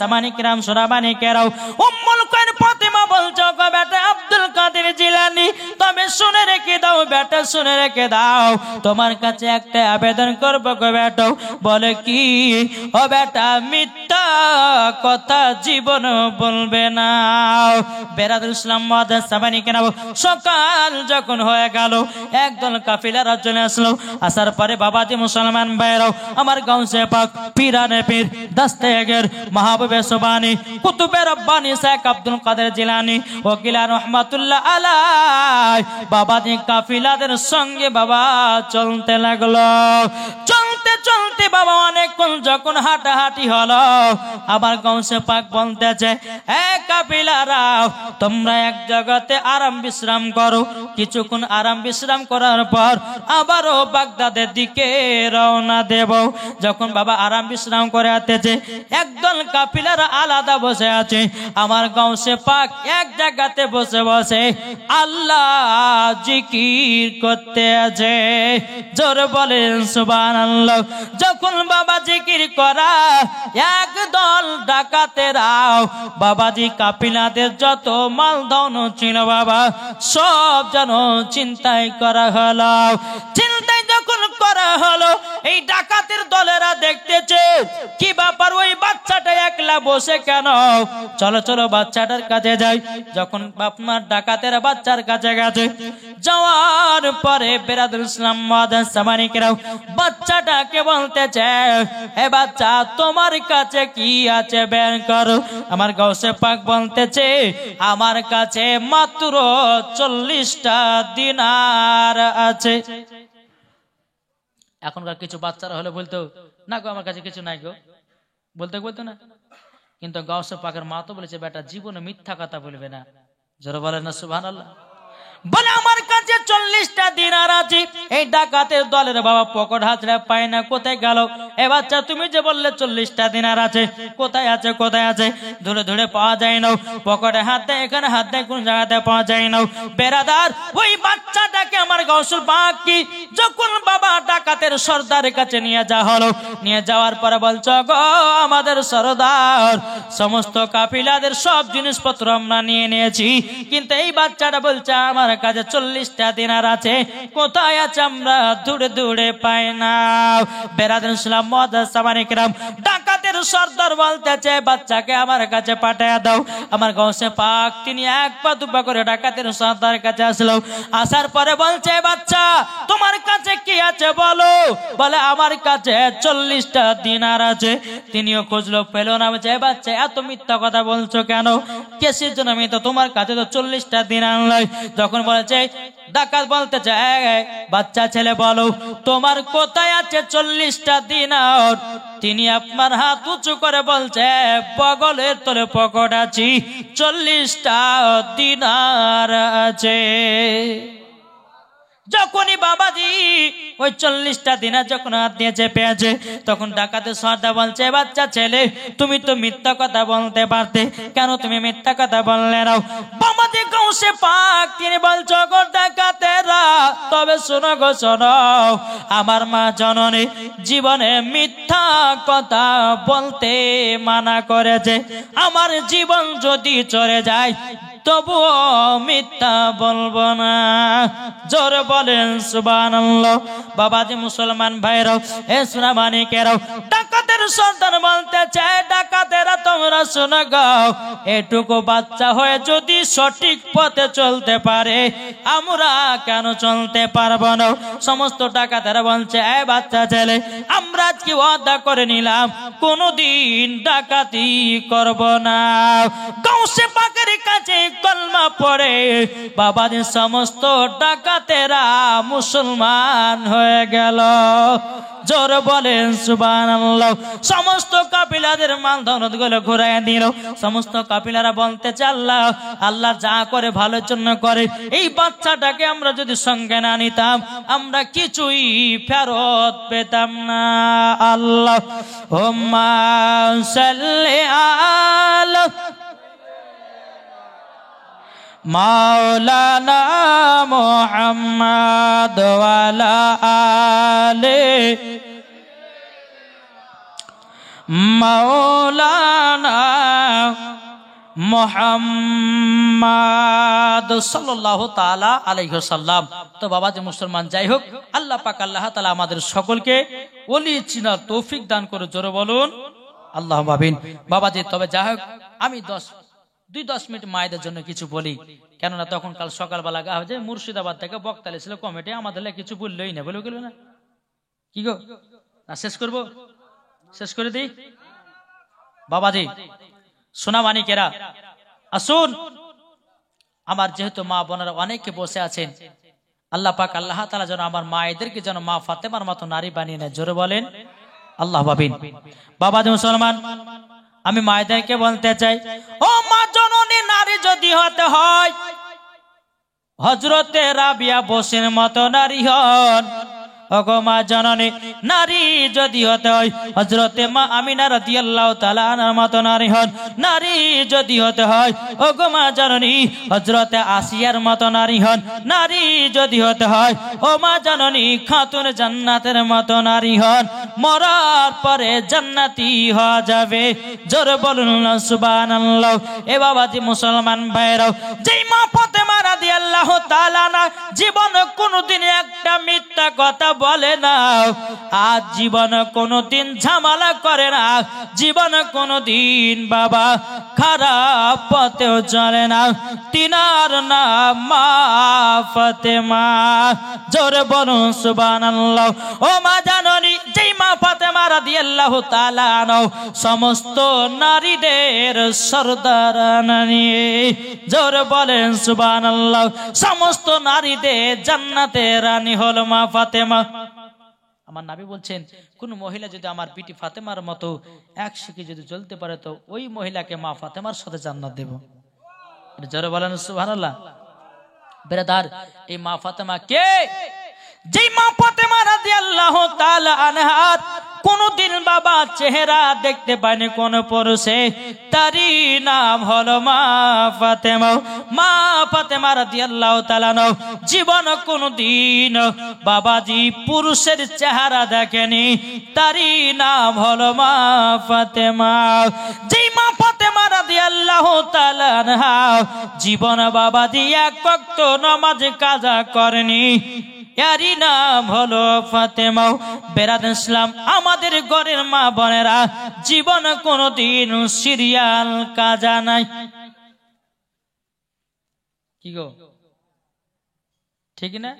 সামানিক রাম সুরাবানি কেরাও উম্মুল কয়ন ফাতেমা বলছো গো বেটা আব্দুল কাদের জিলানী, তবে শুনে রেখে দাও বেটা, শুনে রেখে দাও, তোমার কাছে একটা আবেদন করবো গো বেটা। বলে কি? ও বেটা মিথ্যা কথা জীবন বলবে না। বেরাদুল ইসলাম সাবানি কেন সকাল যখন হয়ে গেল, একদল কাফিলারা চলে আসলো। আসার পরে বাবাজি মুসলমান ভাইরাও, আমার গাউসে পাক পীরানে পীর দস্তেগের মাহবুবে সুবানি কুতুবে রব্বানি শেখ আব্দুল কাদের জিলানী ওকিলা রহমাতুল্লাহ আলাই বাবাজি কাফিলাদের সঙ্গে বাবা চলতে লাগলো। চলতে চলতে বাবা অনেকক্ষণ যখন হাঁটাহাঁটি হলো, আবার গাউসে পাক বলতেছে এ কাফিলারা তোমরা এক জায়গাতে আরাম বিশ্রাম করো। কিছুক্ষণ আরাম বিশ্রাম করার পর আবারও বাগদাদের দিকে রওনা দেব। যখন বাবা আরাম বিশ্রাম করে আসতেছে, একদল কাফিলারা আলাদা বসে আছে, আমার গাউসে পাক এক জায়গাতে বসে বসে আল্লাহ জিকির করতে আছে। জোর বলেন সুবহানাল্লাহ। যখন বাবা জিকির করা, একদল ডাকাতেরাও বাবাজি কাফিলাদের যত মালধন ছিল বাবা সব যেন চিন্তাই করা হলো। চিন্তাই যখন করা হলো, এই ডাকাতের দলেরা দেখতেছে কি ব্যাপার, ওই বাচ্চাটা একলা বসে কেন, চলো চলো বাচ্চাটার কাছে যাই। যখন আপনার ডাকাতেরা বাচ্চার কাছে গেছে, যাওয়ার পরে বেরাদুল ইসলাম সামানিকেরাও বাচ্চাটাকে বলতেছে এ বাচ্চা তোমার কাছে কি আছে বের করো। আমার গাউসে পাক বলতেছে আমার কাছে মাত্র 40টা দিনার আছে। এখনকার কিছু বাচ্চারা হলে বলতো না গো আমার কাছে কিছু নাই গো, বলতো না, কিন্তু গাউসে পাকের মা তো বলেছে বেটা জীবনে মিথ্যা কথা বলবে না। জোরে বলেন না সুবহানাল্লাহ। বলে আমার কাছে 40টা দিনার আছে। এই ডাকাতের দলের বাবা পকেট হাতড়ে পায় না, কোথায় গেল? এ বাচ্চা তুমি যে বললে 40টা দিনার আছে, কোথায় আছে কোথায় আছে? ধরে ধরে পাওয়া যায় না, পকেটে হাত দেয় এখানে হাত দেয়, কোন জায়গাতে পাওয়া যায় না। বেরাদার ওই বাচ্চাটাকে আমার গাউসুল পাক কি যখন বাবা ডাকাতের সর্দারের কাছে নিয়ে যাওয়া হলো, নিয়ে যাওয়ার পরে বলছো গো আমাদের সর্দার সমস্ত কাফিলাদের সব জিনিসপত্র আমরা নিয়ে নিয়েছি, কিন্তু এই বাচ্চাটা বলছে আমার কাছে 40টা দিনার আছে, কোথায় আছে আমরা দূরে দূরে পাই না। বেরাদুল ইসলাম মুআজ্জাজ সামানিকরাম ডাকাতের সর্দার বলতেছে বাচ্চাকে আমার কাছে পাঠিয়ে দাও। আমার গাউসে পাক তিনি এক পা দুপা করে ডাকাতের সর্দারের কাছে আসলো। আসার পরে বলছে বাচ্চা তোমার কাছে কি আছে বলো। বলে আমার কাছে 40টা দিনার আছে। তিনিও খুঁজলো পেল না। বলছে বাচ্চা এত মিথ্যা কথা বলছো কেন, কেসের জন্য আমি তো তোমার কাছে তো 40টা দিনার নাই। যখন বলেছে ডাকাত বলতেছে বাচ্চা ছেলে বলো তোমার কোথায় আছে 40টা দিনার। তিনি আপনার হাত উঁচু করে বলছে বগলের তলে পকেট আছি 40টা দিনার আছে। যখনই বাবাজি ওই 40টা দিনার যখন হাত দিয়ে চেপে আছে তখন ডাকাতের সর্দার বলছে বাচ্চা ছেলে তুমি তো মিথ্যা কথা বলতে পারতে, কেন তুমি মিথ্যা কথা বললে না। বাবাজি গাউসে পাক তিনি বলছো গো ডাকাতেরা তবে শোনো গো শোনো, আমার মা জননী জীবনে মিথ্যা কথা বলতে মানা করেছে। আমার জীবন যদি চলে যায় তবুও মিথ্যা বলবো না। জোরে বলেন সুবহানাল্লাহ। বাবাজি মুসলমান ভাইরাও এ সোনা মানিকেরাও ডাকাতের সন্তান বলতে চায় ডাকাতেরা তোমরা শোনো গাও, এটুকু বাচ্চা হয়ে যদি সঠিক পথে চলতে পারে আমরা কেন চলতে পারবো না। সমস্ত ডাকাতেরা বলছে এ বাচ্চা ছেলে আমরা কি ওয়াদা করে নিলাম কোনদিন ডাকাতি করব না। গাউসে পাকের কাছে কলমা পড়ে বাবাদের সমস্ত ডাকাতেরা মুসলমান হয়ে গেল। জোরে বলেন সুবহানাল্লাহ। সমস্ত কাফিলাদের মাল দৌলত গুলো ঘুরাইয়া দিল। সমস্ত কাফিলারা বলতে আল্লাহ আল্লাহ যা করে ভালোর জন্য করে, এই বাচ্চাটাকে আমরা যদি সঙ্গে না নিতাম আমরা কিছুই ফেরত পেতাম না। আল্লাহুম্মা সাল্লি আলা মাওলানা মুহাম্মদ ওয়ালা আলে মাওলানা মুহাম্মদ সাল্লাল্লাহু তাআলা আলাইহি ওয়াসাল্লাম। তো বাবাজি মুসলমান যাই হোক আল্লাহ পাক আল্লাহ তাআলা আমাদের সকলকে ওলি চিনার তৌফিক দান করে। জোরে বলুন আল্লাহুম্মা আমিন। বাবাজি তবে যাই হোক আমি 2-10 মিনিট মায়েদের জন্য কিছু বলি, কেননা তখন কাল সকালবেলা যে মুর্শিদাবাদ থেকে বক্তা এসেছিল কমিটি আমাদের কিছু বললেই না, বলে গেল না কি গো না শেষ করবো, শেষ করে দিই। বাবাজি সোনা মানিকেরা আসুন, আমার যেহেতু মা বোনেরা অনেকে বসে আছেন আল্লাহ পাক আল্লাহ তাআলা যেন আমার মায়েদেরকে যেন মা ফাতেমার মতো নারী বানিয়ে নেয়। জোরে বলেন আল্লাহ ভাবিন। বাবাজি মুসলমান আমি মায়েদেরকে বলতে চাই ও মা জননী নারী যদি হতে হয় হযরতে রাবিয়া বসের মতো নারী হন। ওগো মা জননী নারী যদি হতে হয় হযরতে মা আমিনা রাদিয়াল্লাহু তাআলা আনহার মতো নারী হন। নারী যদি হতে হয় ওগো মা জননী হযরতে আসিয়ার মতো নারী হন। নারী যদি হতে হয় ও মা জননী খাতুন জান্নাতের মতো নারী হন। মরার পরে জান্নাতি হওয়া যাবে। জোরে বলুন না সুবহানাল্লাহ। এ বাবাজি মুসলমান ভাইরাও যেই মা ফাতেমা রাদিয়াল্লাহু তাআলা না জীবন কোনদিন একটা মিথ্যা কথা বলে না, আজ জীবন কোনদিন ঝামেলা করে না, জীবন কোনদিন বাবা খারাপ পথেও চলে না। তিনার নাম মা ফাতেমা। জোরে বলুন সুবহানাল্লাহ। ও মা জাননি যেই মা ফাতেমা রাদিয়াল্লাহু তাআলা আনহা সমস্ত নারীদের সরদারানী। জোরে বলেন সুবহানাল্লাহ। সমস্ত নারীদের জান্নাতের রানী হলো মা ফাতেমা। আমার নবী বলছেন কোন মহিলা যদি আমার বিটি ফাতেমার মতো এক শিখে যদি চলতে পারে তো ওই মহিলাকে মা ফাতেমার সাথে জান্নাত দেব। জোরে বলেন সুবহানাল্লাহ। বেরাদার এই মা ফাতেমা কে? যেই মা ফাতেমা রাদিয়াল্লাহু তাআলা আনহা কোনদিন বাবা চেহারা দেখতে পায়নি কোন পুরুষে, তারই নাম হলো মা ফাতেমা। মা ফাতেমা রাদিয়াল্লাহু তাআলা জীবন কোনদিন বাবাজি পুরুষের চেহারা দেখেনি, তারই নাম হলো মা ফাতেমা। যেই মা ফাতেমা রাদিয়াল্লাহু তাআলা জীবন বাবাজি এক ওয়াক্ত নামাজ কাজা করেনি, এরই নাম হলো ফাতেমা। বেরাদুল ইসলাম, আমাদের ঘরের মা বোনেরা জীবন কোনোদিন সিরিয়াল কাজা নাই। কি গো, ঠিক না?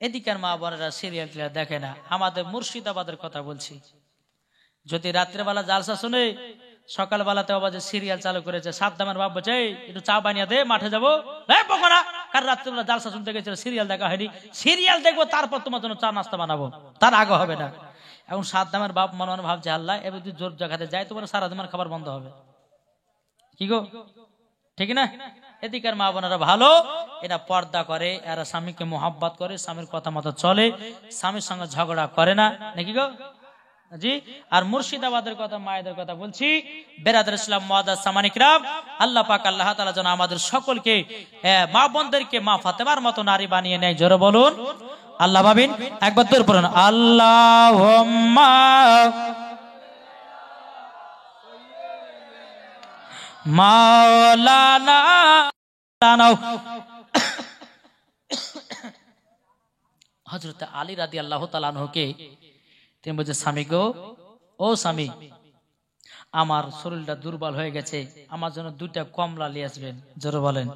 এদিকের মা বোনেরা সিরিয়াল দেখে না। আমাদের মুর্শিদাবাদের কথা বলছি, যদি রাত্রেবেলা জালসা শুনে সকালবেলাতে আবার সিরিয়াল চালু করেছে, সাদ্দামের বাপ বলছে একটু চা বানিয়ে দে, মাঠে যাবো। কার রাত্রেবেলা জালসা শুনতে গেছিল, সিরিয়াল দেখা হয়নি, সিরিয়াল দেখবো তারপর তোমার জন্য চা নাস্তা বানাবো, তার আগে হবে না। এখন সাদ্দামের বাপ মনে মনে ভাবছে আল্লাহ এবার যদি জোর জায়গাতে যায় তোমার সারা দিনের খাবার বন্ধ হবে। কি গো, ঠিক না? এদিকের মা বোনেরা ভালো, এরা পর্দা করে, এরা স্বামীকে মোহাব্বত করে, স্বামীর কথা মতো চলে, স্বামীর সঙ্গে ঝগড়া করে না, নাকি গো? জি। আর মুর্শিদাবাদের কথা, মায়েদের কথা বলছি, বেরাদুল ইসলাম মুআদ্দাস সামানিক রাম, আল্লাহ পাক আল্লাহ তাআলা যেন আমাদের সকলকে মা বোনদেরকে মা ফাতেমার মতো নারী বানিয়ে নেয়। জোরে বলুন আল্লাহ ভাবিন, একবার তোর পড়ুন আল্লাহুম্মা মাওলানা। হযরত আলী রাদিয়াল্লাহু তাআলা আনহুকে তিনি বলছে, স্বামী গো, ও স্বামী, আমার শরীরটা দুর্বল হয়ে গেছে, আমার জন্য 2টা কমলা নিয়ে আসবেন। জোরে বলেন।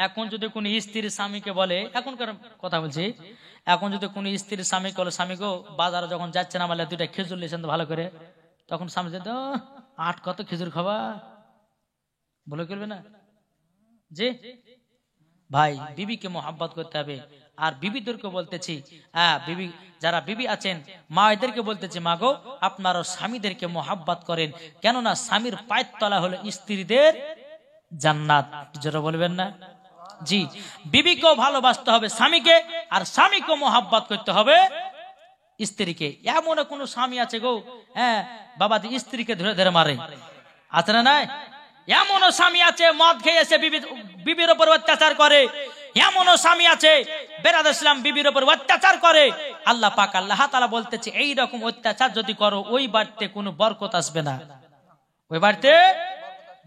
এখন যদি কোন স্ত্রী স্বামীকে বলে, এখনকার কথা বলছি, এখন যদি কোন স্ত্রী স্বামীকে বলে, স্বামী গো বাজারে যখন যাচ্ছেন আমার 2টা খেজুর নিয়েছেন তো ভালো করে, তখন স্বামী যে 8 কত খেজুর খাবা, বলে করবে না? জি ভাই, বিবিকে মোহাব্বত করতে হবে। আর বিবিদেরকে বলতেছি, বিবি যারা বিবি আছেন, মা এদেরকে বলতেছি, মা গো আপনারা স্বামীদেরকে মোহাব্বত করেন, কেননা স্বামীর পায়ের তলা হলো স্ত্রীদের জান্নাত। যারা বলবেন না? জি, বিবিকেও ভালোবাসতে হবে স্বামীকে, আর স্বামীকে মোহাব্বত করতে হবে স্ত্রীকে। এমন কোন স্বামী আছে গো, বাবাজি স্ত্রীকে ধরে ধরে মারে, আছে না? নাই? এমনও স্বামী আছে মদ খেয়ে এসে বিবির উপর অত্যাচার করে, এমনও স্বামী আছে বেরাদুল ইসলাম বিবির উপর অত্যাচার করে। আল্লাহ পাক আল্লাহ তাআলা বলতেছে, এই রকম অত্যাচার যদি করো ওই বাড়িতে কোনো বরকত আসবে না, ওই বাড়িতে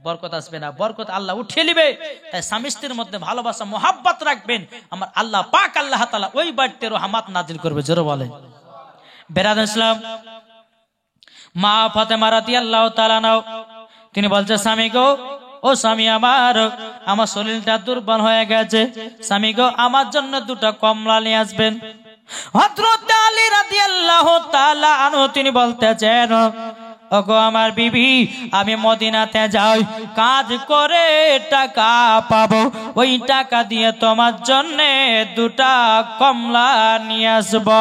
বরকত আসবে না, বরকত আল্লাহ উঠিয়ে নেবে। তাই স্বামী স্ত্রীর মধ্যে ভালোবাসা মোহাব্বত রাখবেন, আমার আল্লাহ পাক আল্লাহ তাআলা ওই বাড়িতে রহমত নাজিল করবে। জোরে বলেন। বেরাদুল ইসলাম মা ফাতেমা রাদিয়াল্লাহু তাআলা আনহা তিনি বলছে, স্বামী গো, ও স্বামী আমার শরীরটা দুর্বল হয়ে গেছে, স্বামী গো আমার জন্য 2টা কমলা নিয়ে আসবেন। হযরত আলী রাদিয়াল্লাহু তাআলা আনহু তিনি বলতেছেন, ওগো আমার বিবি, আমি মদিনাতে যাই, কাজ করে টাকা পাবো, ওই টাকা দিয়ে তোমার জন্য 2টা কমলা নিয়ে আসবো।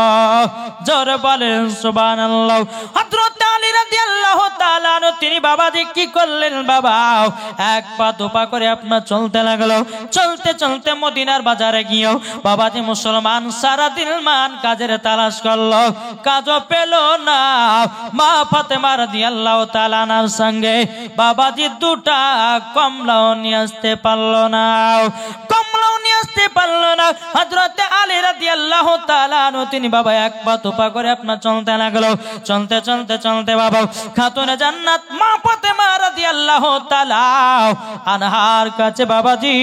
জোরে বলেন সুবহানাল্লাহ। হযরত আলী রাদিয়াল্লাহু তাআলা আনহু তিনি বাবাজি কি করলেন, বাবা 1 পা 2 পা করে আপনার চলতে লাগলো। চলতে চলতে মদিনার বাজারে গিয়েও বাবাজি মুসলমান সারা দিন মান কাজের তালাশ করলো, কাজও পেল না। মা ফাতেমা রাদিয়াল্লাহু তাআলা আনহার সঙ্গে বাবাজি 2টা কমলাও নিয়ে আসতে পারলো না, কমলাও নিয়ে আসতে পারলো না। হযরত আলী রাদিয়াল্লাহু তাআলা আনহু তিনি বাবা 1 পা 2 পা করে আপনার চলতে লাগলো। চলতে চলতে চলতে বাবা খাতুনে জান্নাত মা ফাতেমা রাদিয়াল্লাহু তাআলা আনহার কাছে বাবাজি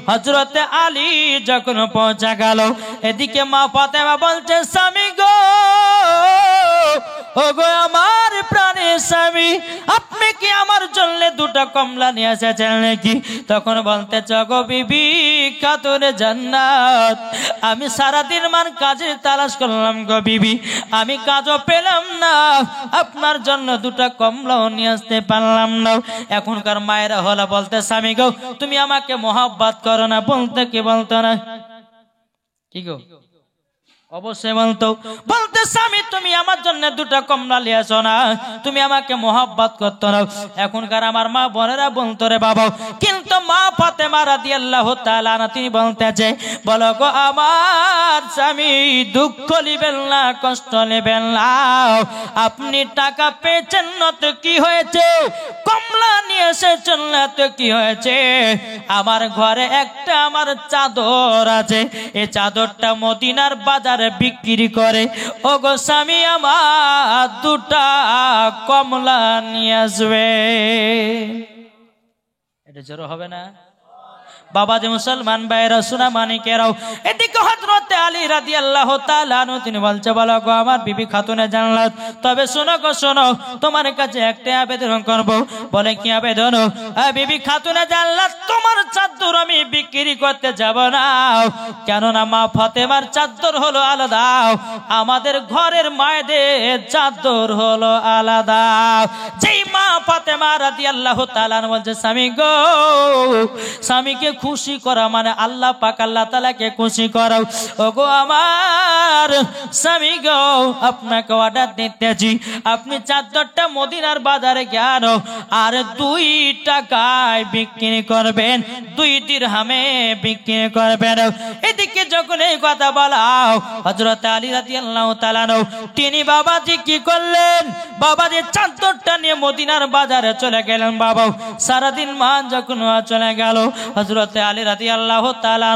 হযরত আলী যখন পৌঁছে গেল, এদিকে মা ফাতেমা বলছে, স্বামী গো, ওগো আমার প্রাণের স্বামী, আপনি কি আমার জন্য 2টা কমলা নিয়ে এসেছেন নাকি? তখন বলতে, গো বিবি খাতুনে জান্নাত, আমি সারাদিন মান কাজে তালাশ করলাম গো বিবি, আমি কাজও পেলাম না, আপনার জন্য 2টা কমলাও নিয়ে আসতে পারলাম না। এখনকার মায়েরা হলো বলতে, স্বামী গো তুমি আমাকে মোহাব্বত করো না, বলতে কি বলতো না? কি গো, অবশ্যই বলতো। বলতে, স্বামী তুমি আমার জন্য 2টা কমলা নিয়ে আসো না, তুমি আমাকে মোহাব্বত করতো না। এখনকার আমার মা বোনেরা বলতো রে বাবা, কিন্তু মা ফাতেমা রাদিয়াল্লাহু তাআলা আনহা তিনি বলতেছে, বলো গো আমার স্বামী, দুঃখ নেবেন না, কষ্ট নেবেন না, আপনি টাকা পেয়েছেন না তো কি হয়েছে, কমলা নিয়ে এসেছেন না তো কি হয়েছে, আমার ঘরে একটা আমার চাদর আছে, এই চাদরটা মদিনার বাজারে বিক্রি করে ও গো স্বামী আমার 2টা কমলা নিয়ে আসবে। এটা জোর হবে না? বাবা যে মুসলমান ভাইরা সোনা মানিকেরাও, এদিকে হযরত আলী রাদিয়াল্লাহু তাআলা আনহু তিনি বলছে, বলো গো আমার বিবি খাতুনে জান্নাত, তবে শোনো গো শোনো, তোমার কাছে একটা আবেদন করব। বলে কি আবেদন? বিবি খাতুনে জান্নাত, তোমার চাদর আমি বিক্রি করতে যাব না, কেননা মা ফাতেমার চাদর হলো আলাদা, আমাদের ঘরের মায়েদের চাদর হলো আলাদা। যেই মা ফাতেমা রাদিয়াল্লাহু তাআলা আনহা বলছে, স্বামী গো, স্বামীকে খুশি করা মানে আল্লাহ পাক আল্লাহ তাআলাকে খুশি করাও। ওগো আমার স্বামী গো, আপনাকে অর্ডার দিতেছি, আপনি চাদরটা মদিনার বাজারে গেল আর 2 টাকায় বিক্রি করবেন, 2 দিরহামে বিক্রি করবেন। এদিকে যখন এই কথা বলাও, হযরত আলী রাদিয়াল্লাহু তাআলা তিনি বাবাজি কি করলেন? বাবাজি চাদরটা নিয়ে মদিনার বাজারে চলে গেলেন। বাবা সারাদিন মান যখন চলে গেল, হযরত আলী রাদিয়াল্লাহু তাআলা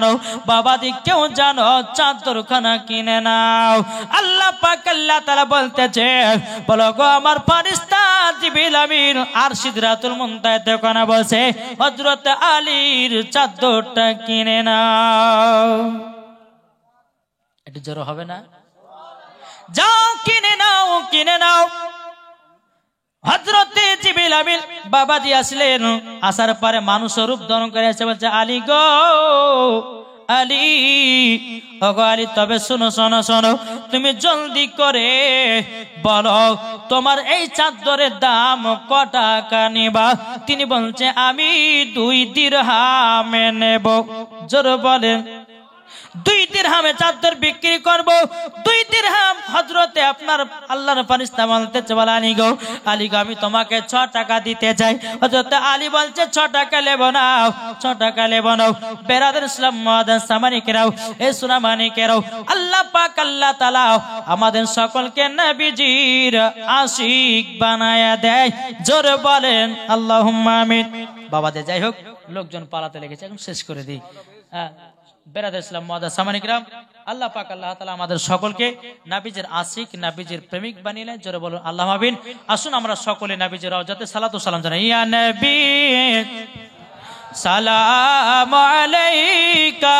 বাবাজি কেউ জানো চাদরখানা কিনে নাও। আল্লাহ পাক আল্লাহ তাআলা বলতেছে, বলো গো আমার ফেরেশতা জিবরিল আমিন আর সিদরাতুল মুনতাহাতে কোনা বসে হযরত আলীর চাদরটা কিনে নাও। এটা জোর হবে না? যাও কিনে নাও, কিনে নাও। হযরতে জিবরিল আমিন বাবাজি আসলেন, আসার পরে মানুষ রূপ ধারণ করে এসে বলছে, আলী গো আলী, ওগো আলী, তবে শোনো শোনো শোনো, তুমি জলদি করে বলো তোমার এই চাদরের দাম ক টাকা নিবা? তিনি বলছে, আমি 2 দিরহামে নেব। জোর বলেন, 2 দিরহামে চাদর বিক্রি করব। 2 দিরহাম। হযরতে আপনার আল্লাহর ফেরেশতা বলতেছে, বলে আলী গো, আলী গো, আমি তোমাকে 6 টাকা দিতে চাই। হযরতে আলী বলছে, 6 টাকা নেব না, 6 টাকা নেব না। বেরাদার ইসলাম মুআদ্দাস সামানিকেরাও, এই সোনা মানিকেরাও, আল্লাহ পাক আল্লাহ তাআলা আমাদের সকলকে নবীজির আশিক বানায়া দেয়। জোরে বলেন আল্লাহুম্মা আমিন। বাবাদের যাই হোক, লোকজন পালাতে লেগেছে, এখন শেষ করে দিই। বেরাদার ইসলাম মুআদ্দাস সামানিকেরাম, আল্লাহ পাক আল্লাহ তাআলা আমাদের সকলকে নবীজির আশিক, নবীজির প্রেমিক বানিয়ে। জোরে বলুন আল্লাহুম্মা আমিন। আসুন আমরা সকলে নবীজির রওজাতে সালাত ও সালাম জানাই। ইয়া নবী সালাম আলাইকা।